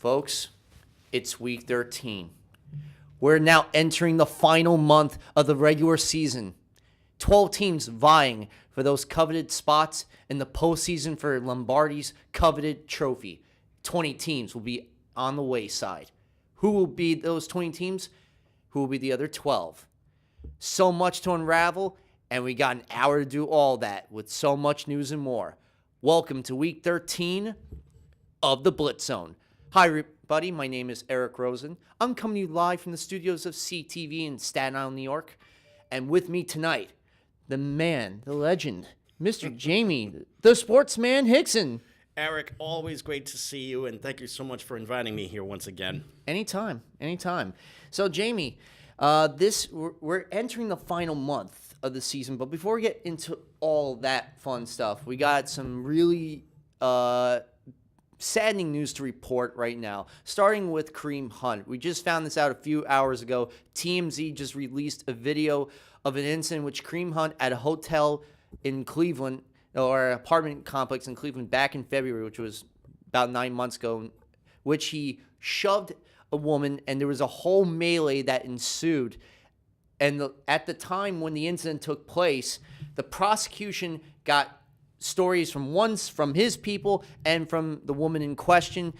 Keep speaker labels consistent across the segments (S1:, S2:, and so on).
S1: Folks, it's week 13. We're now entering the final month of the regular season. 12 teams vying for those coveted spots in the postseason for Lombardi's coveted trophy. 20 teams will be on the wayside. Who will be those 20 teams? Who will be the other 12? So much to unravel, and we got an hour to do all that with so much news and more. Welcome to week 13 of the Blitz Zone. Hi, everybody. My name is Eric Rosen. I'm coming to you live from the studios of CTV in Staten Island, New York. And with me tonight, the man, the legend, Mr. Jamie, the sportsman Hickson.
S2: Eric, always great to see you, and thank you so much for inviting me here once again.
S1: Anytime. So, Jamie, we're entering the final month of the season, but before we get into all that fun stuff, we got some really saddening news to report right now, starting with Kareem Hunt. We just found this out a few hours ago. TMZ just released a video of an incident in which Kareem Hunt at a hotel in Cleveland, or an apartment complex in Cleveland back in February, which was about 9 months ago, which he shoved a woman, and there was a whole melee that ensued. And at the time when the incident took place, the prosecution got stories from his people and from the woman in question.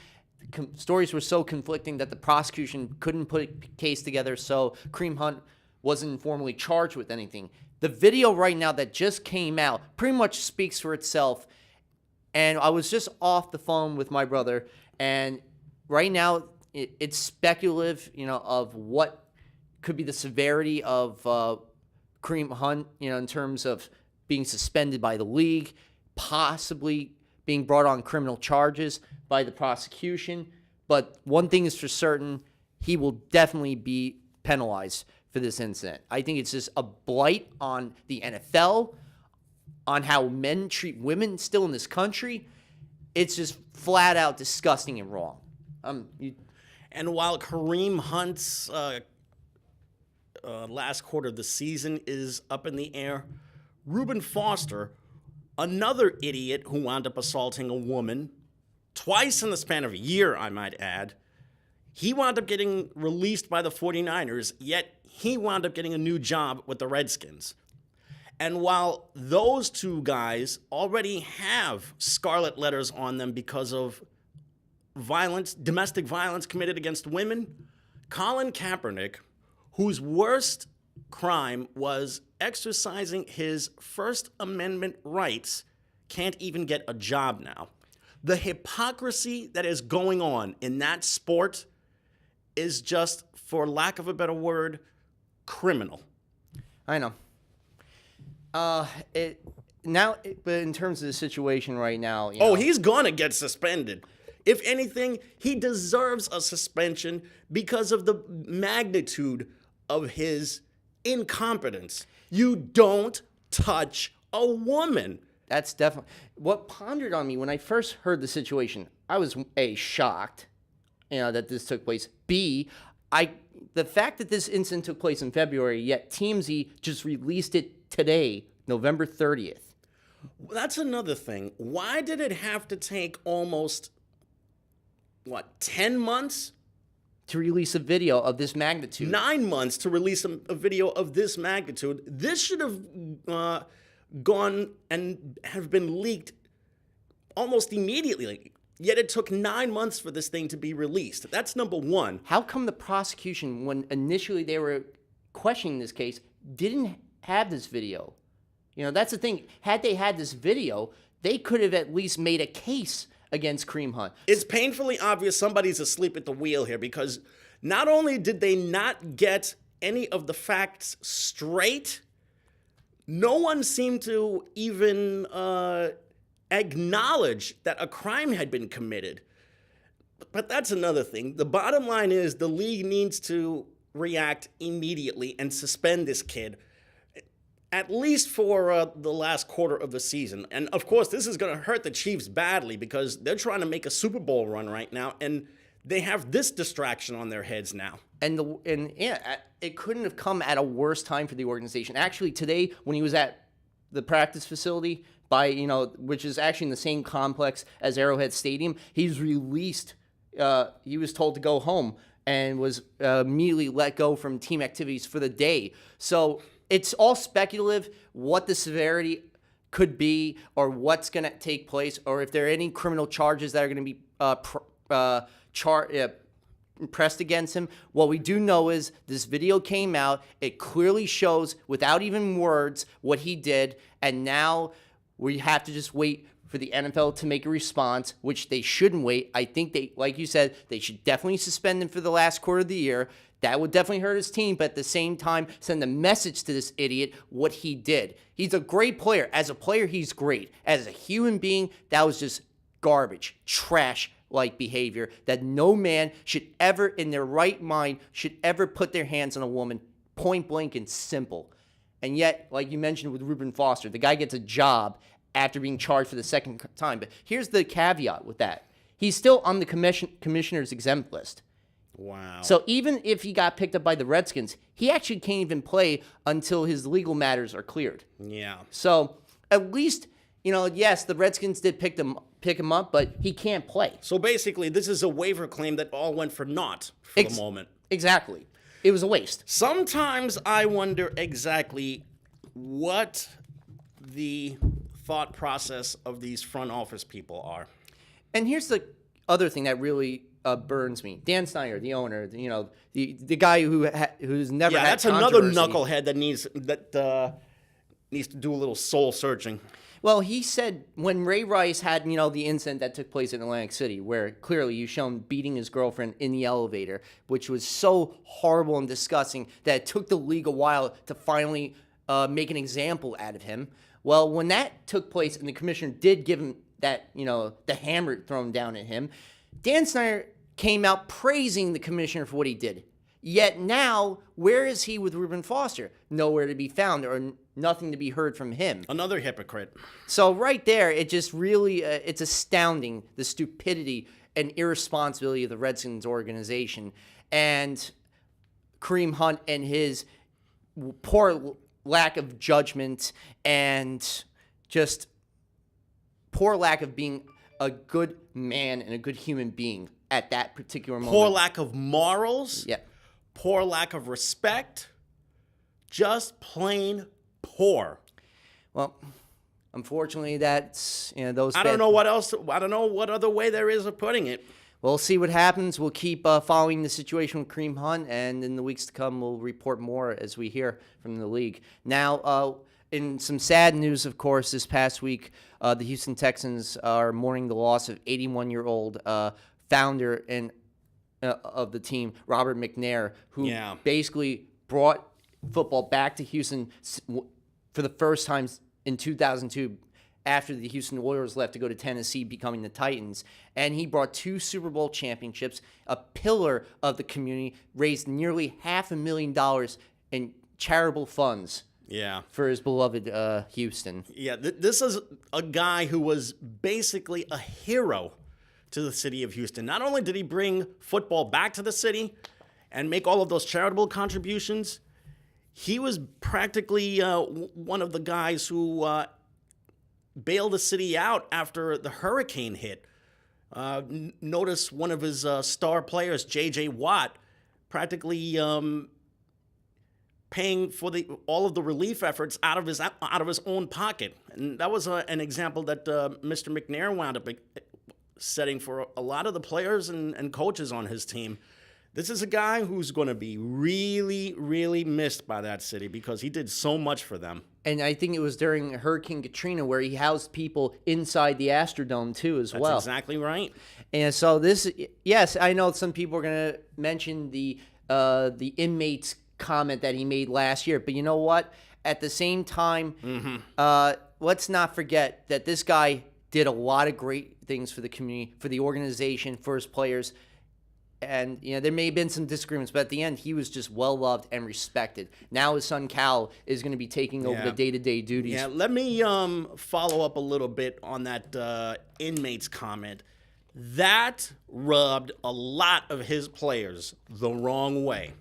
S1: Stories were so conflicting that the prosecution couldn't put a case together, so Kareem Hunt wasn't formally charged with anything. The video right now that just came out pretty much speaks for itself. And I was just off the phone with my brother, and right now it's speculative, of what could be the severity of Kareem Hunt, in terms of being suspended by the league, possibly being brought on criminal charges by the prosecution. But one thing is for certain, he will definitely be penalized for this incident. I think it's just a blight on the NFL, on how men treat women still in this country. It's just flat out disgusting and wrong.
S2: And while Kareem Hunt's last quarter of the season is up in the air, Reuben Foster, another idiot who wound up assaulting a woman twice in the span of a year, I might add, he wound up getting released by the 49ers, yet he wound up getting a new job with the Redskins. And while those two guys already have scarlet letters on them because of domestic violence committed against women, Colin Kaepernick, whose worst crime was exercising his First Amendment rights, can't even get a job now. The hypocrisy that is going on in that sport is just, for lack of a better word, criminal.
S1: I know. But in terms of the situation right now,
S2: he's gonna get suspended. If anything, he deserves a suspension because of the magnitude of his incompetence. You don't touch a woman.
S1: That's definitely what pondered on me when I first heard the situation. I was A, shocked, that this took place. B, the fact that this incident took place in February, yet TMZ just released it today, November 30th.
S2: That's another thing. Why did it have to take almost, 10 months?
S1: To release a video of this magnitude.
S2: 9 months to release a video of this magnitude. This should have gone and have been leaked almost immediately. Yet it took 9 months for this thing to be released. That's number one.
S1: How come the prosecution, when initially they were questioning this case, didn't have this video? That's the thing. Had they had this video, they could have at least made a case against Kareem Hunt.
S2: It's painfully obvious somebody's asleep at the wheel here, because not only did they not get any of the facts straight, no one seemed to even acknowledge that a crime had been committed. But that's another thing. The bottom line is the league needs to react immediately and suspend this kid, at least for the last quarter of the season. And of course, this is going to hurt the Chiefs badly because they're trying to make a Super Bowl run right now, and they have this distraction on their heads now.
S1: It couldn't have come at a worse time for the organization. Actually, today, when he was at the practice facility, which is actually in the same complex as Arrowhead Stadium, he's released he was told to go home and was immediately let go from team activities for the day. So it's all speculative what the severity could be or what's going to take place or if there are any criminal charges that are going to be pressed against him. What we do know is this video came out. It clearly shows without even words what he did. And now we have to just wait for the NFL to make a response, which they shouldn't wait. I think they, like you said, they should definitely suspend him for the last quarter of the year. That would definitely hurt his team, but at the same time, send a message to this idiot what he did. He's a great player. As a player, he's great. As a human being, that was just garbage, trash-like behavior that no man should ever, in their right mind, should ever put their hands on a woman, point blank and simple. And yet, like you mentioned with Reuben Foster, the guy gets a job after being charged for the second time. But here's the caveat with that. He's still on the commissioner's exempt list.
S2: Wow.
S1: So even if he got picked up by the Redskins, he actually can't even play until his legal matters are cleared.
S2: Yeah.
S1: So at least, yes, the Redskins did pick him up, but he can't play.
S2: So basically, this is a waiver claim that all went for naught for the moment.
S1: Exactly. It was a waste.
S2: Sometimes I wonder exactly what the thought process of these front office people are.
S1: And here's the other thing that really burns me. Dan Snyder, the owner, the guy who's never had
S2: that's another
S1: controversy.
S2: knucklehead that needs to do a little soul searching.
S1: Well, he said when Ray Rice had, the incident that took place in Atlantic City, where clearly you show him beating his girlfriend in the elevator, which was so horrible and disgusting that it took the league a while to finally make an example out of him. Well, when that took place and the commissioner did give him that, the hammer thrown down at him, Dan Snyder came out praising the commissioner for what he did. Yet now, where is he with Reuben Foster? Nowhere to be found or nothing to be heard from him.
S2: Another hypocrite.
S1: So right there, it just really, it's astounding, the stupidity and irresponsibility of the Redskins organization. And Kareem Hunt and his poor lack of judgment and just poor lack of being a good man and a good human being at that particular moment.
S2: Poor lack of morals.
S1: Yeah.
S2: Poor lack of respect. Just plain poor.
S1: Well, unfortunately, that's, those.
S2: I don't know what else. I don't know what other way there is of putting it.
S1: We'll see what happens. We'll keep following the situation with Kareem Hunt, and in the weeks to come, we'll report more as we hear from the league. Now, in some sad news, of course, this past week, the Houston Texans are mourning the loss of 81-year-old founder and of the team, Robert McNair, who basically brought football back to Houston for the first time in 2002 after the Houston Oilers left to go to Tennessee, becoming the Titans. And he brought 2 Super Bowl championships, a pillar of the community, raised nearly $500,000 in charitable funds for his beloved Houston.
S2: Yeah, this is a guy who was basically a hero to the city of Houston. Not only did he bring football back to the city and make all of those charitable contributions, he was practically one of the guys who bailed the city out after the hurricane hit. Notice one of his star players, J.J. Watt, practically paying for all of the relief efforts out of his own pocket. And that was an example that Mr. McNair wound up setting for a lot of the players and coaches on his team. This is a guy who's going to be really, really missed by that city because he did so much for them. And
S1: I think it was during Hurricane Katrina where he housed people inside the Astrodome too as well.
S2: That's exactly right.
S1: And so yes, I know some people are going to mention the inmates comment that he made last year, but you know what? At the same time, let's not forget that this guy did a lot of great things for the community, for the organization, for his players. And, there may have been some disagreements, but at the end, he was just well-loved and respected. Now his son, Cal, is going to be taking over the day-to-day duties.
S2: Yeah, let me follow up a little bit on that inmates comment. That rubbed a lot of his players the wrong way.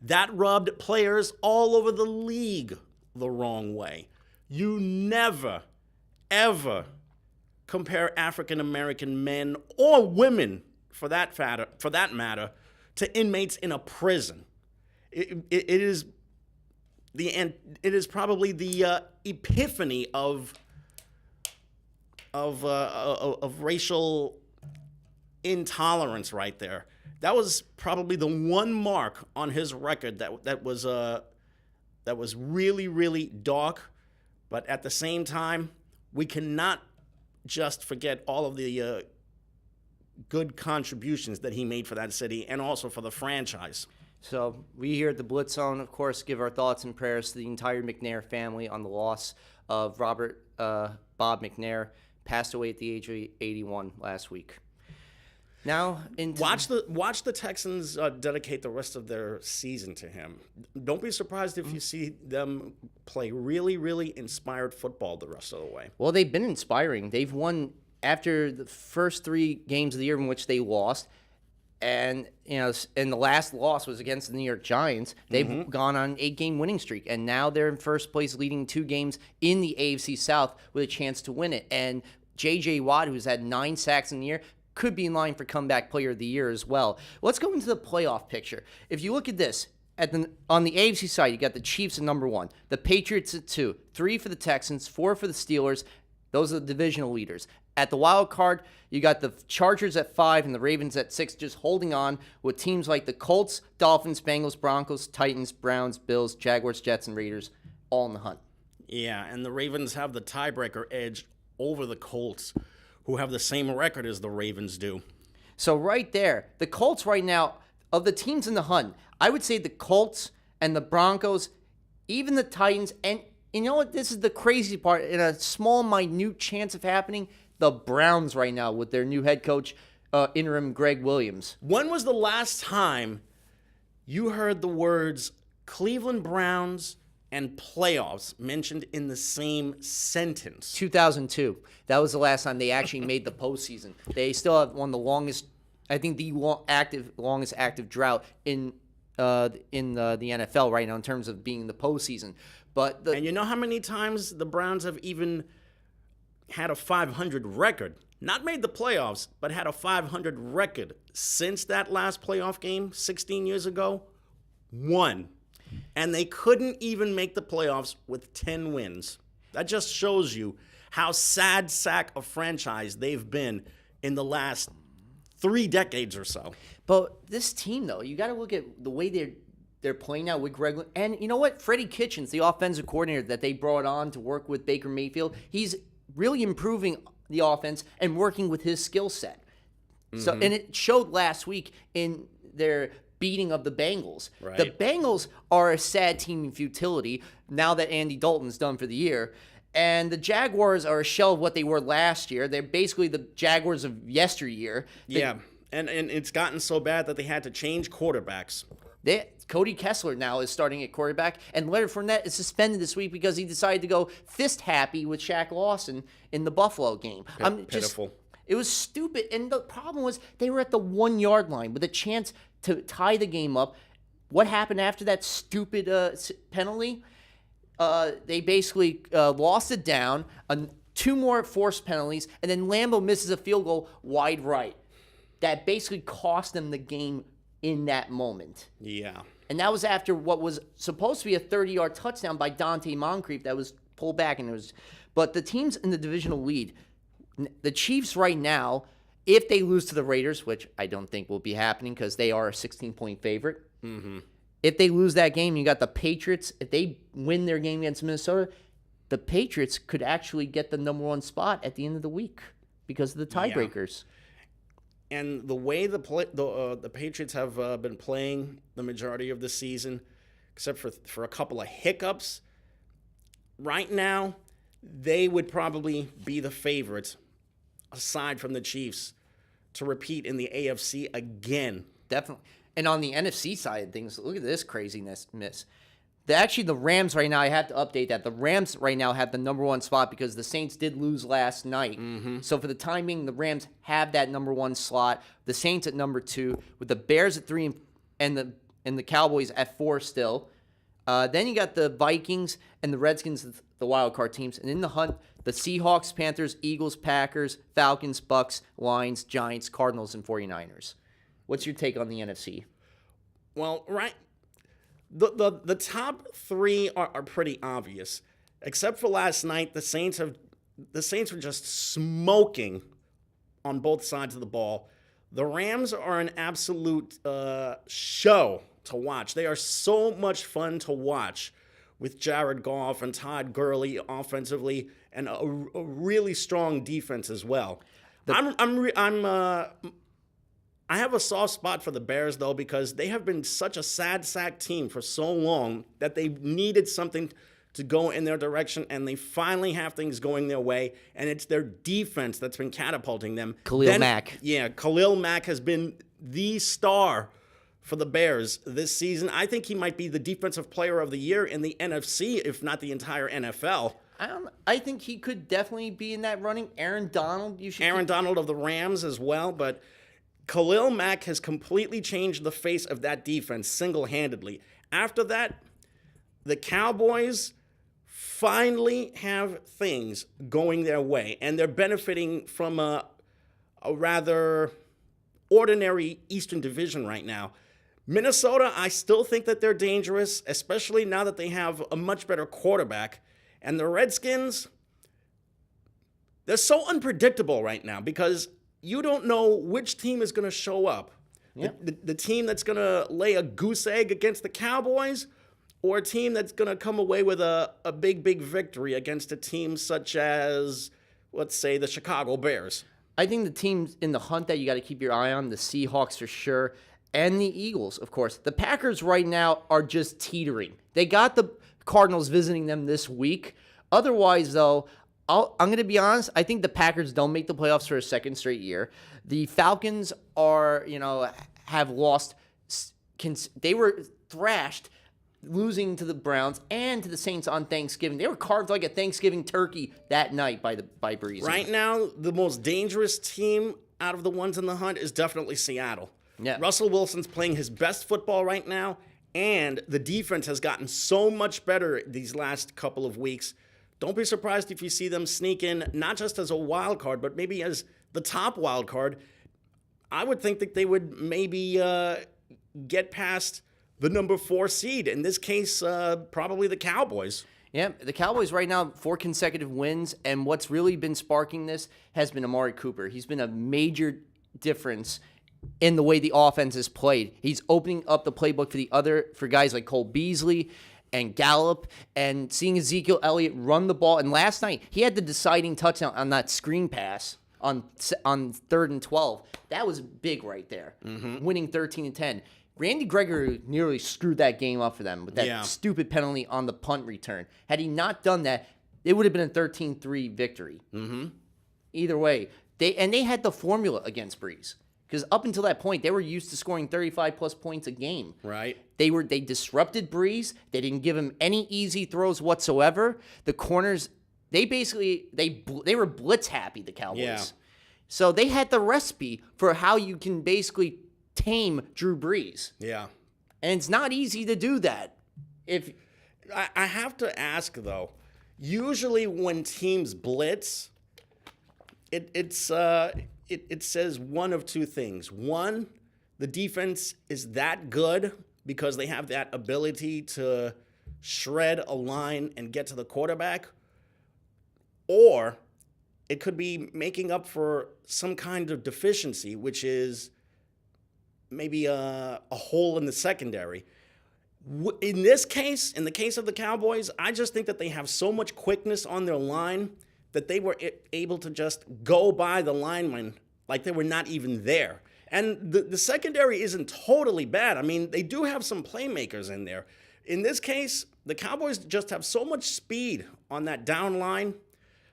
S2: That rubbed players all over the league the wrong way. You never, ever compare African-American men or women for that matter, to inmates in a prison. It is probably the epiphany of racial intolerance right there. That was probably the one mark on his record that was really, really dark. But at the same time, we cannot just forget all of the good contributions that he made for that city and also for the franchise.
S1: So we here at the Blitz Zone, of course, give our thoughts and prayers to the entire McNair family on the loss of Bob McNair, passed away at the age of 81 last week. Now,
S2: watch the Texans dedicate the rest of their season to him. Don't be surprised if you see them play really, really inspired football the rest of the way.
S1: Well, they've been inspiring. They've won after the first 3 games of the year in which they lost. And, and the last loss was against the New York Giants. They've gone on an 8-game winning streak, and now they're in first place, leading 2 games in the AFC South with a chance to win it. And J.J. Watt, who's had 9 sacks in the year, could be in line for comeback player of the year as well. Let's go into the playoff picture. If you look at this, on the AFC side, you got the Chiefs at number 1, the Patriots at 2, 3 for the Texans, 4 for the Steelers. Those are the divisional leaders. At the wild card, you got the Chargers at 5 and the Ravens at 6, just holding on with teams like the Colts, Dolphins, Bengals, Broncos, Titans, Browns, Bills, Jaguars, Jets, and Raiders, all in the hunt.
S2: Yeah, and the Ravens have the tiebreaker edge over the Colts, who have the same record as the Ravens do.
S1: So right there, the Colts right now, of the teams in the hunt, I would say the Colts and the Broncos, even the Titans, and you know what? This is the crazy part. In a small, minute chance of happening, the Browns right now with their new head coach, interim Greg Williams.
S2: When was the last time you heard the words Cleveland Browns and playoffs mentioned in the same sentence?
S1: 2002. That was the last time they actually made the postseason. They still have one of the longest, I think the longest active drought in the NFL right now in terms of being in the postseason. And
S2: you know how many times the Browns have even had a 500 record? Not made the playoffs, but had a 500 record since that last playoff game 16 years ago? 1. And they couldn't even make the playoffs with 10 wins. That just shows you how sad sack a franchise they've been in the last 3 decades or so.
S1: But this team, though, you got to look at the way they're playing now with Greg. And you know what? Freddie Kitchens, the offensive coordinator that they brought on to work with Baker Mayfield, he's really improving the offense and working with his skill set. So, and it showed last week in their beating of the Bengals.
S2: Right.
S1: The Bengals are a sad team in futility now that Andy Dalton's done for the year. And the Jaguars are a shell of what they were last year. They're basically the Jaguars of yesteryear.
S2: Yeah, and it's gotten so bad that they had to change quarterbacks.
S1: Cody Kessler now is starting at quarterback, and Leonard Fournette is suspended this week because he decided to go fist happy with Shaq Lawson in the Buffalo game.
S2: Pitiful.
S1: It was stupid, and the problem was they were at the 1-yard line with a chance to tie the game up. What happened after that stupid penalty? They basically lost it down, 2 more forced penalties, and then Lambeau misses a field goal wide right. That basically cost them the game in that moment.
S2: Yeah.
S1: And that was after what was supposed to be a 30-yard touchdown by Dante Moncrief that was pulled back. But the teams in the divisional lead, the Chiefs right now, if they lose to the Raiders, which I don't think will be happening because they are a 16-point favorite. Mm-hmm. If they lose that game, you got the Patriots. If they win their game against Minnesota, the Patriots could actually get the number 1 spot at the end of the week because of the tiebreakers.
S2: Yeah. And the way the Patriots have been playing the majority of the season, except for a couple of hiccups, right now, they would probably be the favorites, aside from the Chiefs, to repeat in the AFC again.
S1: Definitely. And on the NFC side of things, look at this craziness, miss. The Rams right now, I have to update that. The Rams right now have the number 1 spot because the Saints did lose last night. Mm-hmm. So for the time being, the Rams have that number 1 slot. The Saints at number 2, with the Bears at 3 and the Cowboys at 4 still. Then you got the Vikings and the Redskins, the wild card teams. And in the hunt, the Seahawks, Panthers, Eagles, Packers, Falcons, Bucks, Lions, Giants, Cardinals, and 49ers. What's your take on the NFC?
S2: Well, right. The top three are pretty obvious. Except for last night, the Saints were just smoking on both sides of the ball. The Rams are an absolute show to watch. They are so much fun to watch with Jared Goff and Todd Gurley offensively, and a really strong defense as well. I have a soft spot for the Bears, though, because they have been such a sad sack team for so long that they needed something to go in their direction, and they finally have things going their way, and it's their defense that's been catapulting them.
S1: Khalil Mack.
S2: Yeah, Khalil Mack has been the star for the Bears this season. I think he might be the defensive player of the year in the NFC, if not the entire NFL.
S1: I think he could definitely be in that running. Aaron Donald,
S2: Donald of the Rams as well, but Khalil Mack has completely changed the face of that defense single-handedly. After that, the Cowboys finally have things going their way, and they're benefiting from a rather ordinary Eastern Division right now. Minnesota, I still think that they're dangerous, especially now that they have a much better quarterback. And the Redskins, they're so unpredictable right now because you don't know which team is going to show up. Yep. The team that's going to lay a goose egg against the Cowboys, or a team that's going to come away with a big, big victory against a team such as, let's say, the Chicago Bears.
S1: I think the teams in the hunt that you got to keep your eye on, the Seahawks for sure, and the Eagles, of course. The Packers right now are just teetering. They got the Cardinals visiting them this week. Otherwise, though, I'm going to be honest, I think the Packers don't make the playoffs for a second straight year. The Falcons are, have lost. They were thrashed, losing to the Browns and to the Saints on Thanksgiving. They were carved like a Thanksgiving turkey that night by Breeze.
S2: Right now, the most dangerous team out of the ones in the hunt is definitely Seattle.
S1: Yeah.
S2: Russell Wilson's playing his best football right now, and the defense has gotten so much better these last couple of weeks. Don't be surprised if you see them sneak in, not just as a wild card, but maybe as the top wild card. I would think that they would maybe get past the number 4 seed. In this case, probably the Cowboys.
S1: Yeah, the Cowboys right now, 4 consecutive wins, and what's really been sparking this has been Amari Cooper. He's been a major difference in the way the offense is played. He's opening up the playbook for guys like Cole Beasley and Gallup, and seeing Ezekiel Elliott run the ball. And last night, he had the deciding touchdown on that screen pass on 3rd and 12. That was big right there, winning 13-10. Randy Gregory nearly screwed that game up for them with that stupid penalty on the punt return. Had he not done that, it would have been a 13-3 victory. Either way, they had the formula against Breeze. Because up until that point, they were used to scoring 35-plus points a game.
S2: Right.
S1: They disrupted Breeze. They didn't give him any easy throws whatsoever. The corners, they were blitz happy, the Cowboys.
S2: Yeah.
S1: So they had the recipe for how you can basically tame Drew Brees.
S2: Yeah.
S1: And it's not easy to do that. If
S2: I have to ask, though, usually when teams blitz, it says one of two things. One, the defense is that good because they have that ability to shred a line and get to the quarterback. Or it could be making up for some kind of deficiency, which is maybe a hole in the secondary. In this case, in the case of the Cowboys, I just think that they have so much quickness on their line that they were able to just go by the linemen like they were not even there. And the secondary isn't totally bad. I mean, they do have some playmakers in there. In this case, the Cowboys just have so much speed on that down line.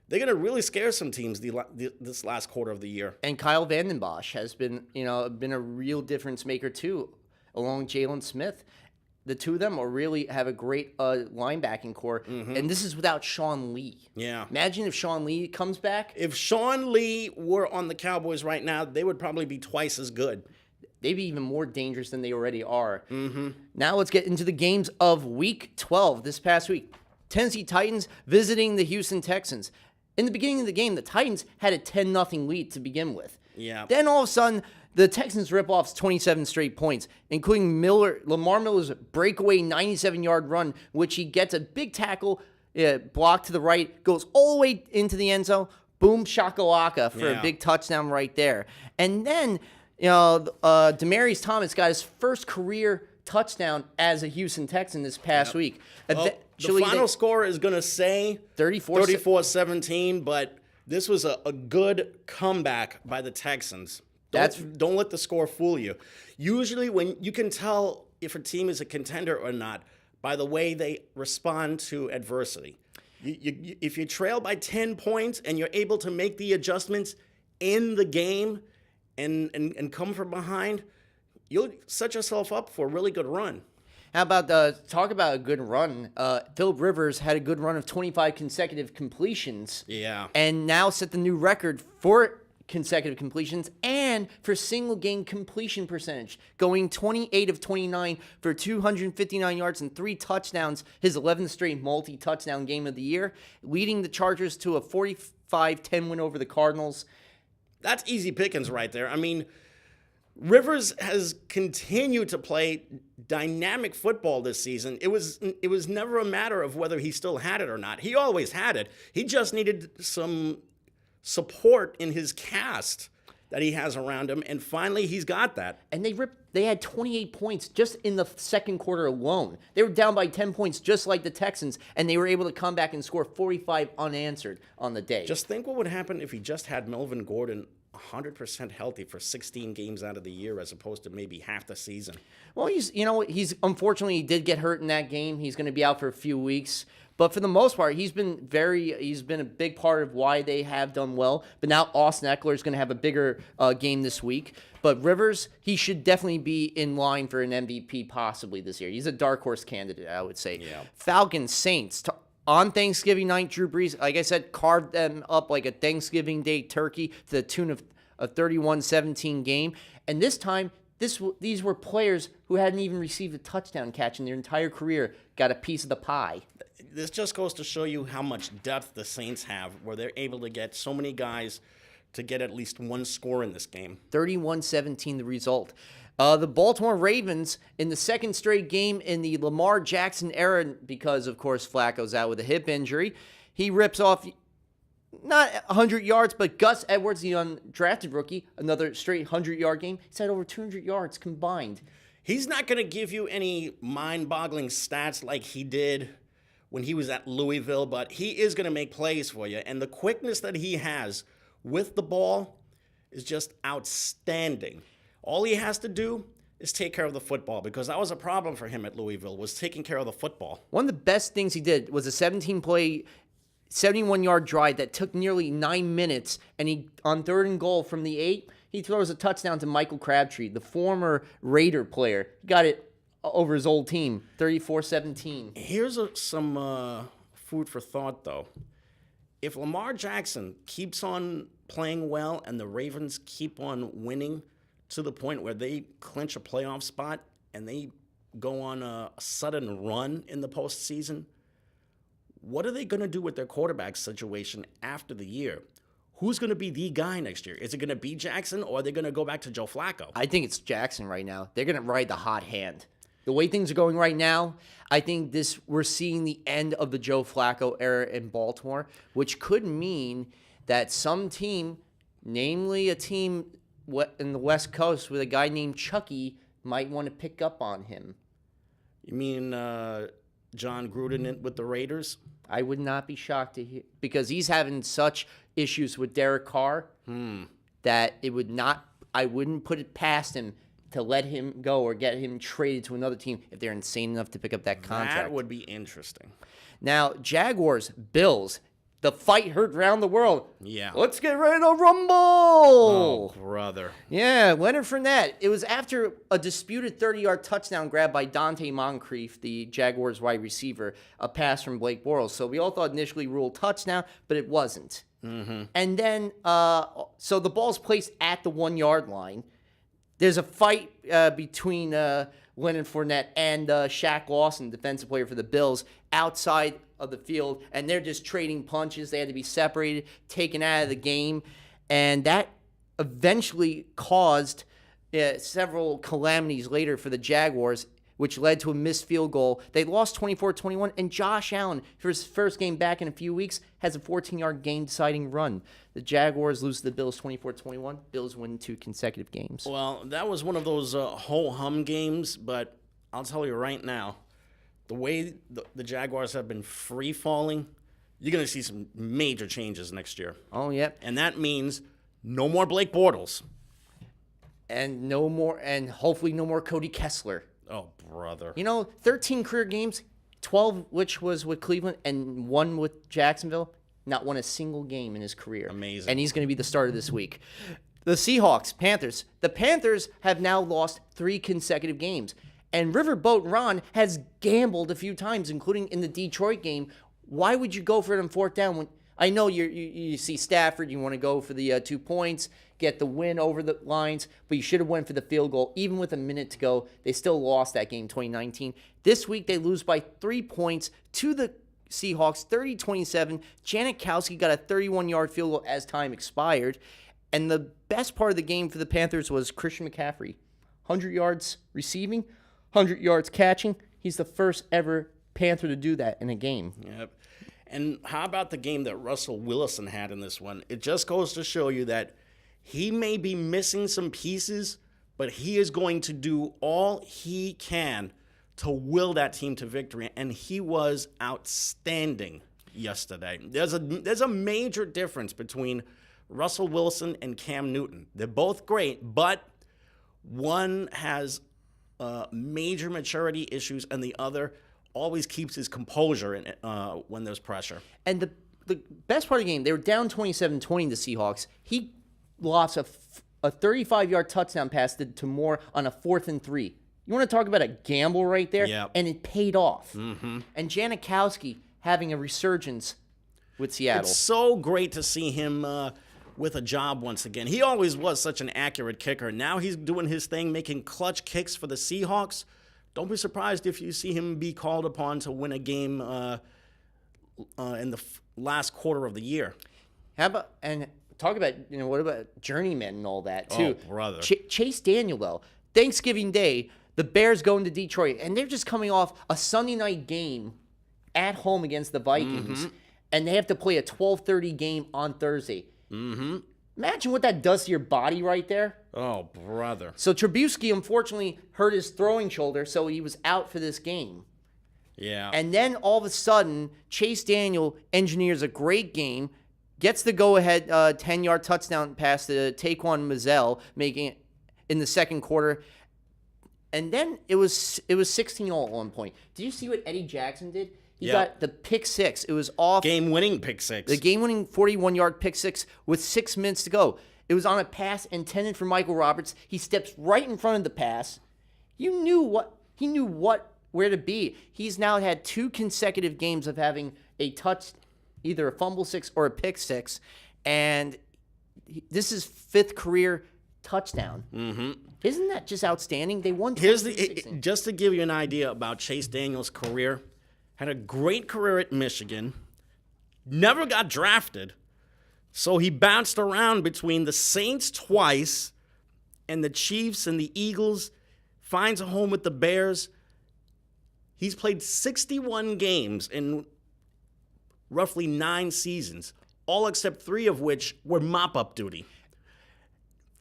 S2: They're going to really scare some teams this last quarter of the year.
S1: And Kyle Vanden Bosch has been a real difference maker too, along with Jalen Smith. The two of them really have a great linebacking core, and this is without Sean Lee.
S2: Yeah.
S1: Imagine if Sean Lee comes back.
S2: If Sean Lee were on the Cowboys right now, they would probably be twice as good.
S1: maybe even more dangerous than they already are. Now let's get into the games of Week 12 this past week. Tennessee Titans visiting the Houston Texans. In the beginning of the game, the Titans had a 10-0 lead to begin with.
S2: Yeah.
S1: Then all of a sudden, the Texans rip off 27 straight points, including Lamar Miller's breakaway 97-yard run, which he gets a big tackle, block to the right, goes all the way into the end zone, boom, shakalaka for a big touchdown right there. And then, Demaryius Thomas got his first career touchdown as a Houston Texan this past week.
S2: The final score is going to say 34-17, but this was a good comeback by the Texans. Don't let the score fool you. Usually when you can tell if a team is a contender or not by the way they respond to adversity. If you trail by 10 points and you're able to make the adjustments in the game and come from behind, you'll set yourself up for a really good run.
S1: How about talk about a good run? Phillip Rivers had a good run of 25 consecutive completions.
S2: Yeah.
S1: And now set the new record for consecutive completions and for single game completion percentage, going 28 of 29 for 259 yards and 3 touchdowns, his 11th straight multi-touchdown game of the year, leading the Chargers to a 45-10 win over the Cardinals.
S2: That's easy pickings right there. I mean, Rivers has continued to play dynamic football this season. It was never a matter of whether he still had it or not. He always had it. He just needed some support in his cast that he has around him, and finally he's got that.
S1: And they had 28 points just in the second quarter alone. They were down by 10 points just like the Texans, and they were able to come back and score 45 unanswered on the day.
S2: Just think what would happen if he just had Melvin Gordon 100% healthy for 16 games out of the year as opposed to maybe half the season.
S1: Well, he's unfortunately he did get hurt in that game. He's going to be out for a few weeks. But for the most part, he's been a big part of why they have done well. But now Austin Eckler is going to have a bigger game this week. But Rivers, he should definitely be in line for an MVP possibly this year. He's a dark horse candidate, I would say.
S2: Yeah.
S1: Falcons, Saints. On Thanksgiving night, Drew Brees, like I said, carved them up like a Thanksgiving Day turkey to the tune of a 31-17 game. And this time, these were players who hadn't even received a touchdown catch in their entire career, got a piece of the pie.
S2: This just goes to show you how much depth the Saints have, where they're able to get so many guys to get at least one score in this game.
S1: 31-17 the result. The Baltimore Ravens, in the second straight game in the Lamar Jackson era, because, of course, Flacco's out with a hip injury, he rips off not 100 yards, but Gus Edwards, the undrafted rookie, another straight 100-yard game. He's had over 200 yards combined.
S2: He's not going to give you any mind-boggling stats like he did when he was at Louisville, but he is going to make plays for you. And the quickness that he has with the ball is just outstanding. All he has to do is take care of the football, because that was a problem for him at Louisville, was taking care of the football.
S1: One of the best things he did was a 17-play, 71-yard drive that took nearly 9 minutes, and he, on 3rd and goal from the 8, he throws a touchdown to Michael Crabtree, the former Raider player. He got it over his old team, 34-17.
S2: Here's some food for thought, though. If Lamar Jackson keeps on playing well and the Ravens keep on winning to the point where they clinch a playoff spot and they go on a sudden run in the postseason, what are they going to do with their quarterback situation after the year? Who's going to be the guy next year? Is it going to be Jackson, or are they going to go back to Joe Flacco?
S1: I think it's Jackson right now. They're going to ride the hot hand. The way things are going right now, I think we're seeing the end of the Joe Flacco era in Baltimore, which could mean that some team, namely a team in the West Coast with a guy named Chucky, might want to pick up on him.
S2: You mean John Gruden with the Raiders?
S1: I would not be shocked to hear, because he's having such issues with Derek Carr that I wouldn't put it past him to let him go or get him traded to another team if they're insane enough to pick up that contract.
S2: That would be interesting.
S1: Now, Jaguars, Bills, the fight heard around the world.
S2: Yeah.
S1: Let's get ready to rumble.
S2: Oh, brother.
S1: Yeah, Leonard Fournette. It was after a disputed 30-yard touchdown grab by Dante Moncrief, the Jaguars wide receiver, a pass from Blake Bortles. So we all thought initially ruled touchdown, but it wasn't. Mm-hmm. And then, so the ball's placed at the 1-yard line. There's a fight between Leonard Fournette and Shaq Lawson, defensive player for the Bills, outside of the field, and they're just trading punches. They had to be separated, taken out of the game, and that eventually caused several calamities later for the Jaguars, which led to a missed field goal. They lost 24-21, and Josh Allen, for his first game back in a few weeks, has a 14-yard game-deciding run. The Jaguars lose to the Bills 24-21. Bills win 2 consecutive games.
S2: Well, that was one of those ho-hum games, but I'll tell you right now, the way the Jaguars have been free-falling, you're going to see some major changes next year.
S1: Oh, yeah.
S2: And that means no more Blake Bortles.
S1: And no more, and hopefully no more Cody Kessler.
S2: Oh, brother.
S1: 13 career games, 12 which was with Cleveland and 1 with Jacksonville. Not won a single game in his career.
S2: Amazing.
S1: And he's going to be the starter this week. The Seahawks, Panthers. The Panthers have now lost 3 consecutive games. And Riverboat Ron has gambled a few times, including in the Detroit game. Why would you go for it on 4th down when I know you see Stafford, you want to go for the 2 points, get the win over the lines, but you should have went for the field goal. Even with a minute to go, they still lost that game 2019. This week, they lose by 3 points to the Seahawks, 30-27. Janikowski got a 31-yard field goal as time expired. And the best part of the game for the Panthers was Christian McCaffrey. 100 yards receiving, 100 yards catching. He's the first ever Panther to do that in a game.
S2: Yep. And how about the game that Russell Wilson had in this one? It just goes to show you that he may be missing some pieces, but he is going to do all he can to will that team to victory. And he was outstanding yesterday. There's a major difference between Russell Wilson and Cam Newton. They're both great, but one has major maturity issues, and the other always keeps his composure when there's pressure.
S1: And the best part of the game, they were down 27-20 the Seahawks. He lost a 35-yard touchdown pass to Moore on a 4th and 3. You want to talk about a gamble right there?
S2: Yep.
S1: And it paid off.
S2: Mm-hmm.
S1: And Janikowski having a resurgence with Seattle.
S2: It's so great to see him with a job once again. He always was such an accurate kicker. Now he's doing his thing, making clutch kicks for the Seahawks. Don't be surprised if you see him be called upon to win a game in the last quarter of the year.
S1: How about, and talk about, what about journeymen and all that, too?
S2: Oh, brother.
S1: Chase Daniel, though. Thanksgiving Day, the Bears go into Detroit, and they're just coming off a Sunday night game at home against the Vikings, and they have to play a 12:30 game on Thursday.
S2: Mm-hmm.
S1: Imagine what that does to your body right there.
S2: Oh, brother.
S1: So Trubisky, unfortunately, hurt his throwing shoulder, so he was out for this game.
S2: Yeah.
S1: And then all of a sudden, Chase Daniel engineers a great game, gets the go-ahead 10-yard touchdown pass to Taquan Mizzell, making it in the second quarter. And then it was 16-0 at one point. Did you see what Eddie Jackson did? He got the pick six. It was off.
S2: Game-winning pick six.
S1: The game-winning 41-yard pick six with 6 minutes to go. It was on a pass intended for Michael Roberts. He steps right in front of the pass. He knew where to be. He's now had 2 consecutive games of having a touch, either a fumble six or a pick six, and this is 5th career touchdown.
S2: Mm-hmm.
S1: Isn't that just outstanding? They won.
S2: Just to give you an idea about Chase Daniel's career, had a great career at Michigan, never got drafted, so he bounced around between the Saints twice and the Chiefs and the Eagles, finds a home with the Bears. He's played 61 games in roughly 9 seasons, all except 3 of which were mop-up duty.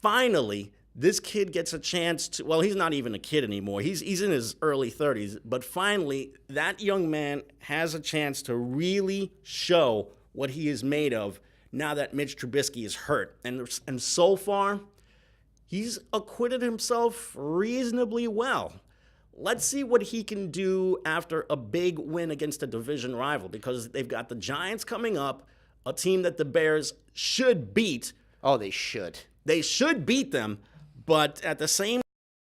S2: Finally, this kid gets a chance to, well, he's not even a kid anymore. He's in his early 30s, but finally, that young man has a chance to really show what he is made of now that Mitch Trubisky is hurt. And so far, he's acquitted himself reasonably well. Let's see what he can do after a big win against a division rival, because they've got the Giants coming up, a team that the Bears should beat.
S1: Oh, they should.
S2: They should beat them, but at the same